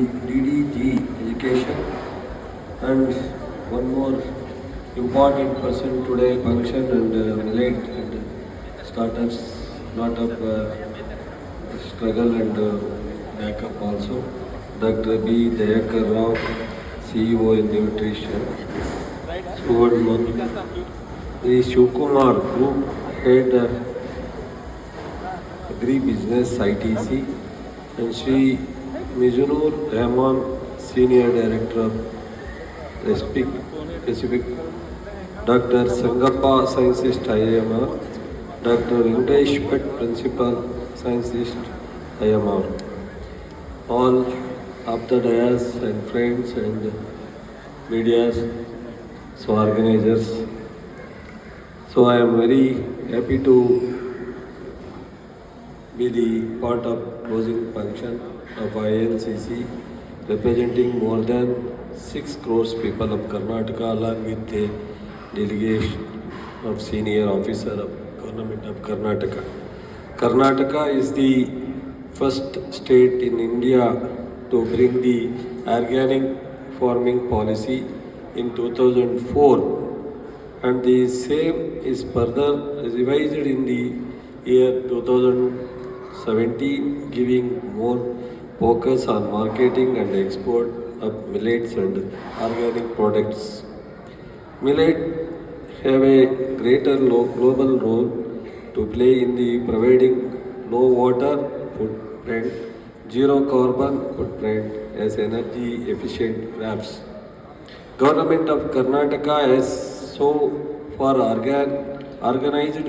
DDG education and one more important person today function and millet and startups lot of struggle and backup also. Dr. B. Dayakar Rao, CEO in nutrition. So and one the Shivkumar Group Head Agri Business ITC and Sri Mizunur Rahman, Senior Director of Pacific, Dr. Sangappa, Scientist IMR, Dr. Venkatesh Bhatt, Principal, Scientist IMR. All of the dais and friends and media, so organizers. So I am very happy to be the part of closing function of INCC, representing more than 6 crores people of Karnataka along with a delegation of senior officer of government of Karnataka. Karnataka is the first state in India to bring the organic farming policy in 2004 and the same is further revised in the year 2017, giving more focus on marketing and export of millets and organic products. Millet have a greater global role to play in the providing low water footprint, zero carbon footprint as energy efficient crops. Government of Karnataka has so far organized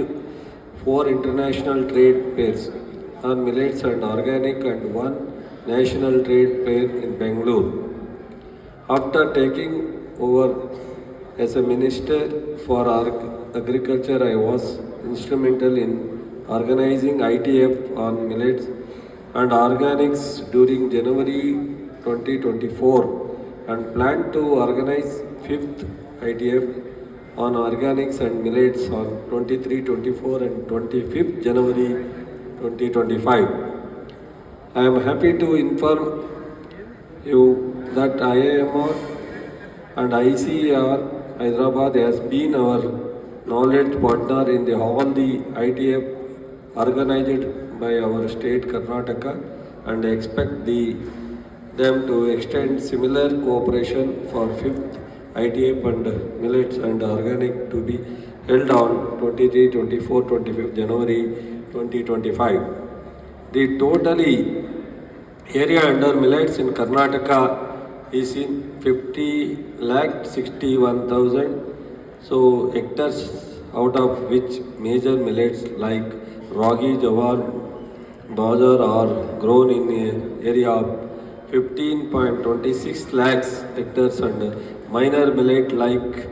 4 international trade fairs on millets and organic and 1 national trade fair in Bangalore. After taking over as a minister for agriculture, I was instrumental in organizing ITF on millets and organics during January 2024 and plan to organize 5th ITF on organics and millets on 23, 24 and 25th January 2025. I am happy to inform you that IIMR and ICAR Hyderabad has been our knowledge partner in all the ITF organized by our state Karnataka and expect them to extend similar cooperation for 5th ITF and millets and organic to be held on 23, 24, 25th January 2025. The totally area under millets in Karnataka is in 50,61,000 so hectares, out of which major millets like ragi, jawar, bajra are grown in an area of 15.26 lakhs hectares and minor millet like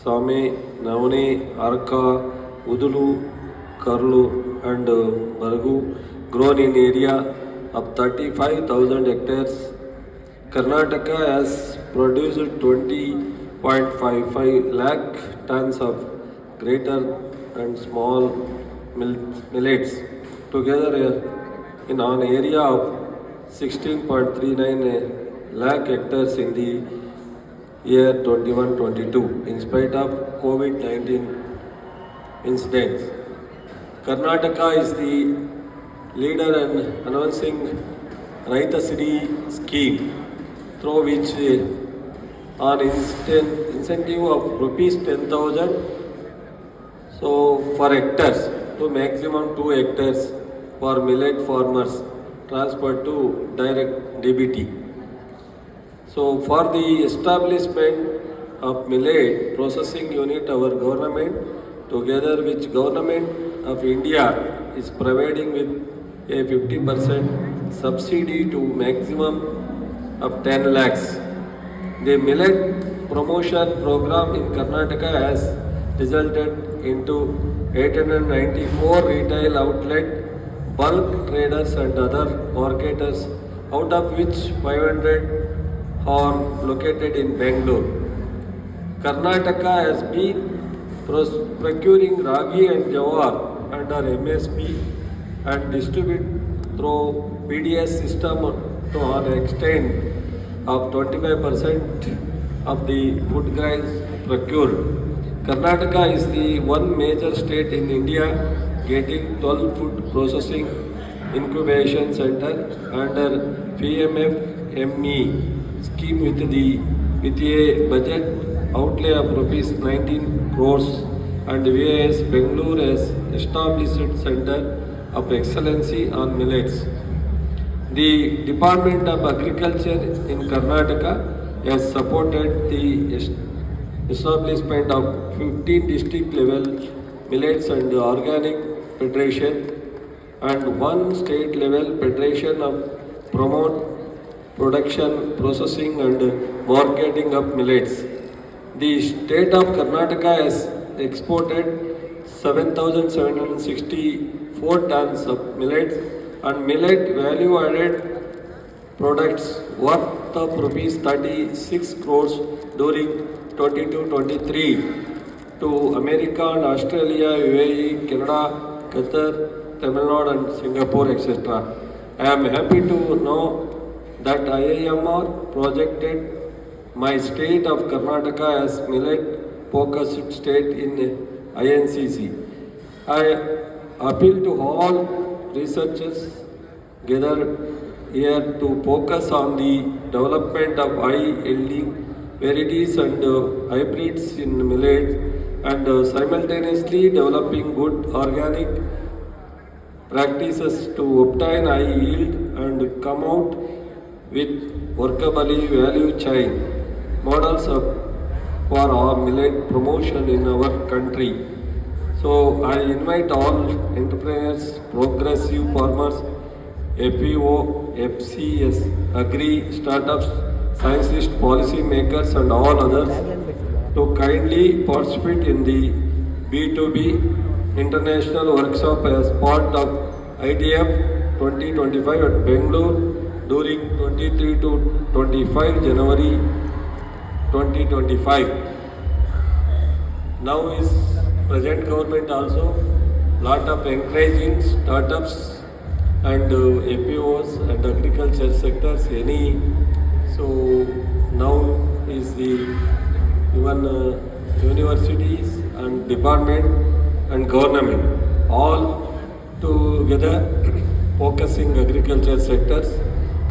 same, navne, arka, udulu, karlu and bargu grown in area of 35,000 hectares. Karnataka has produced 20.55 lakh tons of greater and small millets together in an area of 16.39 lakh hectares in the year 21-22 in spite of COVID-19 incidents. Karnataka is the leader in announcing Raita Siddhi scheme through which an incentive of rupees 10,000 so for hectares to maximum 2 hectares for millet farmers transferred to direct DBT. So for the establishment of millet processing unit, our government together with government of India is providing with a 50% subsidy to maximum of 10 lakhs. The millet promotion program in Karnataka has resulted into 894 retail outlet, bulk traders and other marketers, out of which 500 are located in Bangalore. Karnataka has been procuring ragi and jawar under MSP and distribute through PDS system to an extent of 25% of the food grains procured. Karnataka is the one major state in India getting 12 food processing incubation center under PMFME scheme with a budget outlay of rupees 19 crores, and VAS Bangalore has established center of excellency on millets. The Department of Agriculture in Karnataka has supported the establishment of 15 district level millets and organic federation and one state level federation of promote production, processing and marketing of millets. The state of Karnataka has exported 7,764 tons of millets and millet value added products worth of rupees 36 crores during 22-23 to America and Australia, UAE, Canada, Qatar, Tamil Nadu and Singapore, etc. I am happy to know that IIMR projected my state of Karnataka as millet focused state in INCC. I appeal to all researchers gathered here to focus on the development of high-yielding varieties and hybrids in millet and simultaneously developing good organic practices to obtain high yield and come out with workable value chain models for our millet promotion in our country. So I invite all entrepreneurs, progressive farmers, FPO, FCS, agri, startups, scientists, policy makers and all others to kindly participate in the B2B international workshop as part of IDF 2025 at Bangalore during 23 to 25 January 2025. Now is present government also lot of encouraging startups and APOs and agriculture sectors any. So now is the even universities and department and government all together focusing agriculture sectors.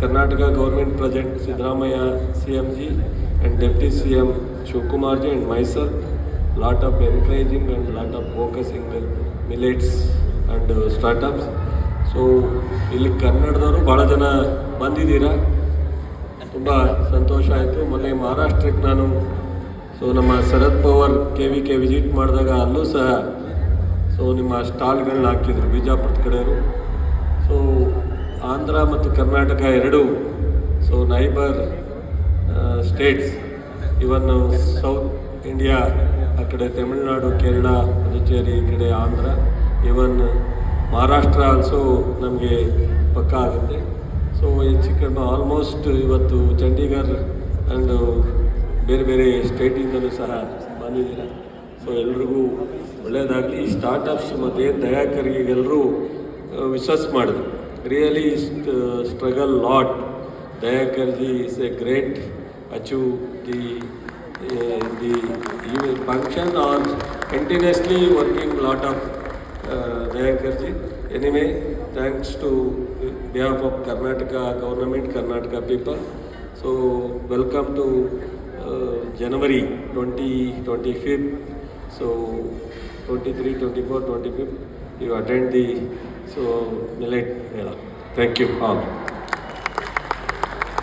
Karnataka government present Siddaramaiah CMG and Deputy CM Shivakumarji and myself lot of encouraging and lot of focusing millets and startups. So ಇಲ್ಲಿ ಕನ್ನಡದವರು ಭಾಳ ಜನ ಬಂದಿದ್ದೀರಾ, ತುಂಬ ಸಂತೋಷ ಆಯಿತು. ಮೊನ್ನೆ ಮಹಾರಾಷ್ಟ್ರಕ್ಕೆ ನಾನು ನಮ್ಮ ಶರದ್ ಪವಾರ್ KVK ವಿಸಿಟ್ ಮಾಡಿದಾಗ ಅಲ್ಲೂ ಸಹ ನಿಮ್ಮ ಸ್ಟಾಲ್ಗಳನ್ನ ಹಾಕಿದ್ರು ಬಿಜಾಪುರದ ಕಡೆಯವರು. ಸೊ ಆಂಧ್ರ ಮತ್ತು ಕರ್ನಾಟಕ ಎರಡೂ ನೈಬರ್ ಸ್ಟೇಟ್ಸ್, ಇವನ್ ಸೌತ್ ಇಂಡಿಯಾ ಆ ಕಡೆ ತಮಿಳುನಾಡು, ಕೇರಳ, ಪುದುಚೇರಿ, ಈ ಕಡೆ ಆಂಧ್ರ, ಇವನ್ ಮಹಾರಾಷ್ಟ್ರ ಆಲ್ಸೋ ನಮಗೆ ಪಕ್ಕ ಆಗುತ್ತೆ. ಸೊ ಹೆಚ್ಚು ಕಡಿಮೆ ಆಲ್ಮೋಸ್ಟ್ ಇವತ್ತು ಚಂಡೀಗಢ ಆ್ಯಂಡ್ ಬೇರೆ ಬೇರೆ ಸ್ಟೇಟಿಂದಲೂ ಸಹ ಬಂದಿದ್ದೀರ. ಸೊ ಎಲ್ರಿಗೂ ಒಳ್ಳೆಯದಾಗಲಿ. ಈ ಸ್ಟಾರ್ಟಪ್ಸ್ ಮತ್ತು ಏನು ದಯಾಕರ್ಗೆ ಎಲ್ಲರೂ ವಿಶ್ವಾಸ ಮಾಡಿದ್ರು. Really struggle lot. ದಯಾಕರ್ಜಿ is a great achieve the function or continuously working lot of Dayakarji. Anyway, thanks to behalf of Karnataka government, Karnataka people. So welcome to January 2025. So 23, 24, 25 you attend the millet mela. Thank you all.